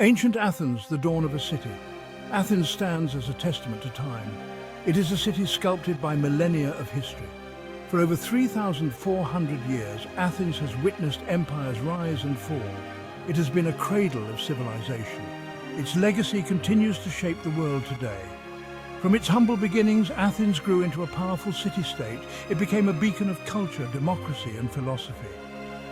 Ancient Athens, the dawn of a city. Athens stands as a testament to time. It is a city sculpted by millennia of history. For over 3,400 years, Athens has witnessed empires rise and fall. It has been a cradle of civilization. Its legacy continues to shape the world today. From its humble beginnings, Athens grew into a powerful city-state. It became a beacon of culture, democracy, and philosophy.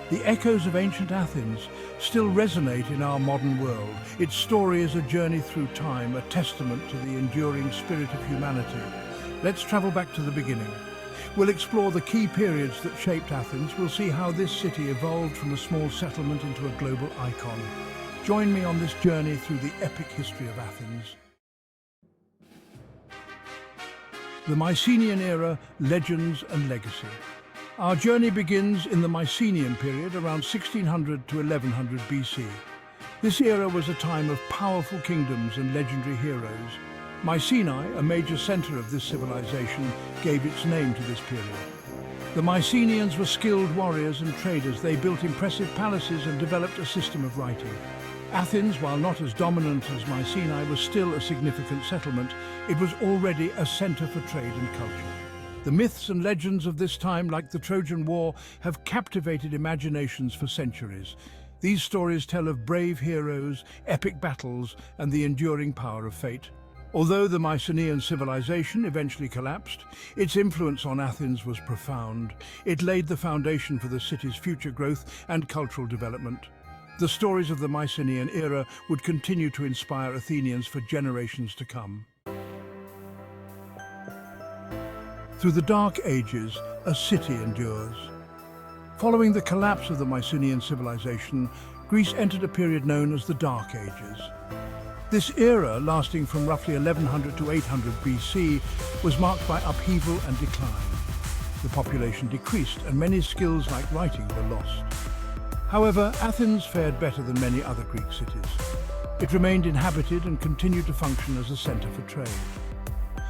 The echoes of ancient Athens still resonate in our modern world. Its story is a journey through time, a testament to the enduring spirit of humanity. Let's travel back to the beginning. We'll explore the key periods that shaped Athens. We'll see how this city evolved from a small settlement into a global icon. Join me on this journey through the epic history of Athens. The Mycenaean era, legends and legacy. Our journey begins in the Mycenaean period, around 1600 to 1100 BC. This era was a time of powerful kingdoms and legendary heroes. Mycenae, a major center of this civilization, gave its name to this period. The Mycenaeans were skilled warriors and traders. They built impressive palaces and developed a system of writing. Athens, while not as dominant as Mycenae, was still a significant settlement. It was already a center for trade and culture. The myths and legends of this time, like the Trojan War, have captivated imaginations for centuries. These stories tell of brave heroes, epic battles, and the enduring power of fate. Although the Mycenaean civilization eventually collapsed, its influence on Athens was profound. It laid the foundation for the city's future growth and cultural development. The stories of the Mycenaean era would continue to inspire Athenians for generations to come. Through the Dark Ages, a city endures. Following the collapse of the Mycenaean civilization, Greece entered a period known as the Dark Ages. This era, lasting from roughly 1100 to 800 BC, was marked by upheaval and decline. The population decreased and many skills like writing were lost. However, Athens fared better than many other Greek cities. It remained inhabited and continued to function as a center for trade.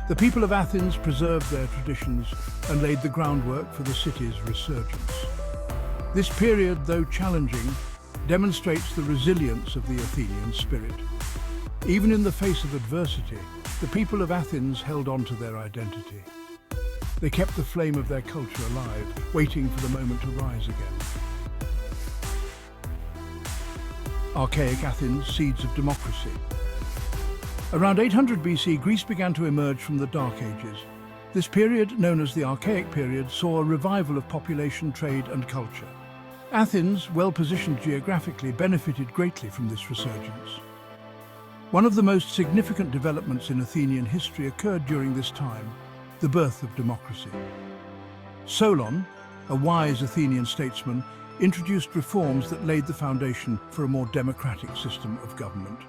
The people of Athens preserved their traditions and laid the groundwork for the city's resurgence. This period, though challenging, demonstrates the resilience of the Athenian spirit. Even in the face of adversity, the people of Athens held on to their identity. They kept the flame of their culture alive, waiting for the moment to rise again. Archaic Athens, seeds of democracy. Around 800 BC, Greece began to emerge from the Dark Ages. This period, known as the Archaic period, saw a revival of population, trade and culture. Athens, well positioned geographically, benefited greatly from this resurgence. One of the most significant developments in Athenian history occurred during this time, the birth of democracy. Solon, a wise Athenian statesman, introduced reforms that laid the foundation for a more democratic system of government.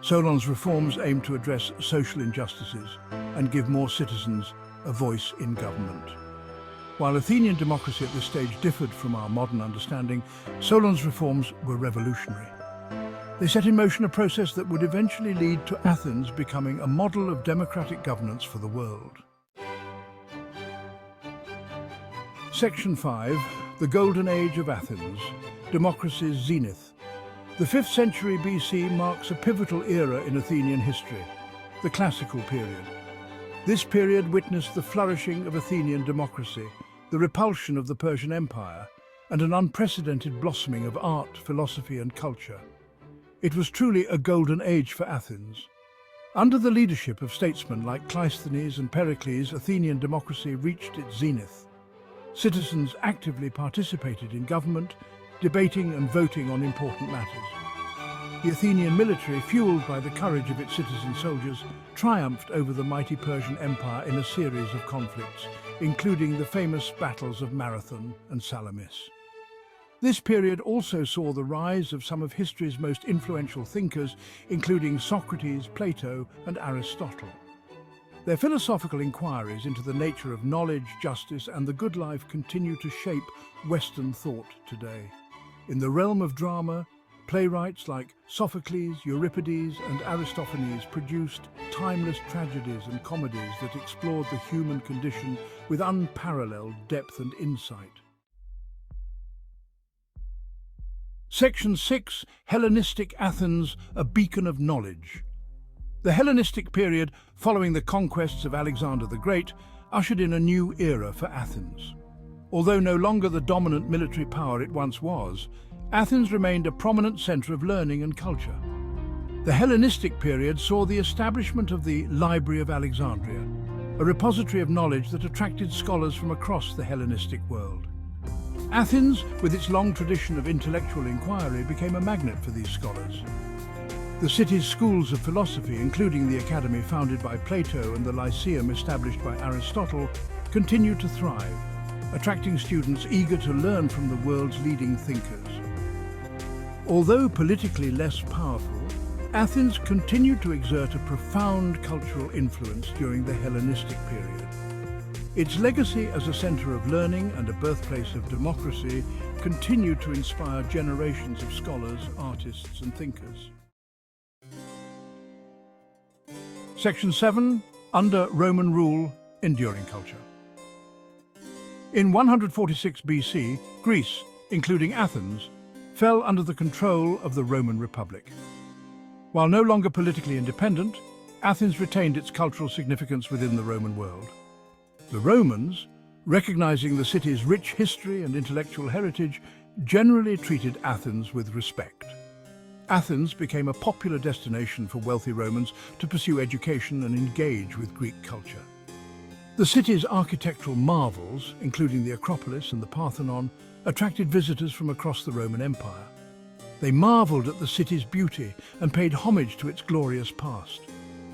Solon's reforms aimed to address social injustices and give more citizens a voice in government. While Athenian democracy at this stage differed from our modern understanding, Solon's reforms were revolutionary. They set in motion a process that would eventually lead to Athens becoming a model of democratic governance for the world. Section 5. The Golden Age of Athens, Democracy's Zenith. The 5th century BC marks a pivotal era in Athenian history, the Classical period. This period witnessed the flourishing of Athenian democracy, the repulsion of the Persian Empire, and an unprecedented blossoming of art, philosophy, and culture. It was truly a golden age for Athens. Under the leadership of statesmen like Cleisthenes and Pericles, Athenian democracy reached its zenith. Citizens actively participated in government, debating and voting on important matters. The Athenian military, fueled by the courage of its citizen soldiers, triumphed over the mighty Persian Empire in a series of conflicts, including the famous battles of Marathon and Salamis. This period also saw the rise of some of history's most influential thinkers, including Socrates, Plato, and Aristotle. Their philosophical inquiries into the nature of knowledge, justice, and the good life continue to shape Western thought today. In the realm of drama, playwrights like Sophocles, Euripides, and Aristophanes produced timeless tragedies and comedies that explored the human condition with unparalleled depth and insight. Section 6. Hellenistic Athens, a beacon of knowledge. The Hellenistic period, following the conquests of Alexander the Great, ushered in a new era for Athens. Although no longer the dominant military power it once was, Athens remained a prominent centre of learning and culture. The Hellenistic period saw the establishment of the Library of Alexandria, a repository of knowledge that attracted scholars from across the Hellenistic world. Athens, with its long tradition of intellectual inquiry, became a magnet for these scholars. The city's schools of philosophy, including the academy founded by Plato and the Lyceum established by Aristotle, continued to thrive, attracting students eager to learn from the world's leading thinkers. Although politically less powerful, Athens continued to exert a profound cultural influence during the Hellenistic period. Its legacy as a centre of learning and a birthplace of democracy continued to inspire generations of scholars, artists and thinkers. Section 7. Under Roman rule, enduring culture. In 146 BC, Greece, including Athens, fell under the control of the Roman Republic. While no longer politically independent, Athens retained its cultural significance within the Roman world. The Romans, recognizing the city's rich history and intellectual heritage, generally treated Athens with respect. Athens became a popular destination for wealthy Romans to pursue education and engage with Greek culture. The city's architectural marvels, including the Acropolis and the Parthenon, attracted visitors from across the Roman Empire. They marveled at the city's beauty and paid homage to its glorious past.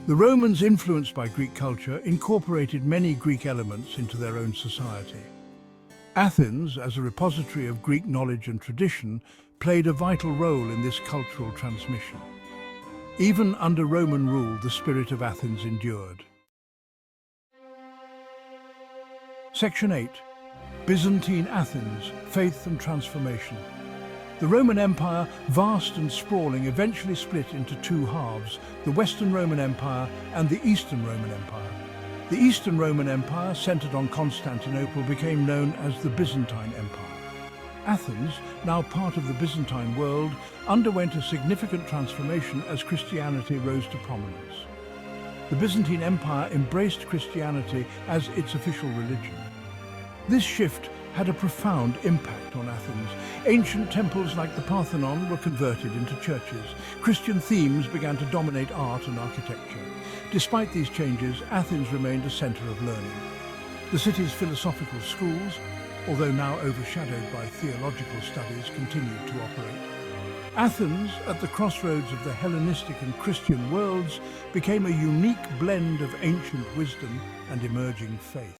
The Romans, influenced by Greek culture, incorporated many Greek elements into their own society. Athens, as a repository of Greek knowledge and tradition, played a vital role in this cultural transmission. Even under Roman rule, the spirit of Athens endured. Section 8. Byzantine Athens, Faith and Transformation. The Roman Empire, vast and sprawling, eventually split into two halves, the Western Roman Empire and the Eastern Roman Empire. The Eastern Roman Empire, centered on Constantinople, became known as the Byzantine Empire. Athens, now part of the Byzantine world, underwent a significant transformation as Christianity rose to prominence. The Byzantine Empire embraced Christianity as its official religion. This shift had a profound impact on Athens. Ancient temples like the Parthenon were converted into churches. Christian themes began to dominate art and architecture. Despite these changes, Athens remained a centre of learning. The city's philosophical schools, although now overshadowed by theological studies, continued to operate. Athens, at the crossroads of the Hellenistic and Christian worlds, became a unique blend of ancient wisdom and emerging faith.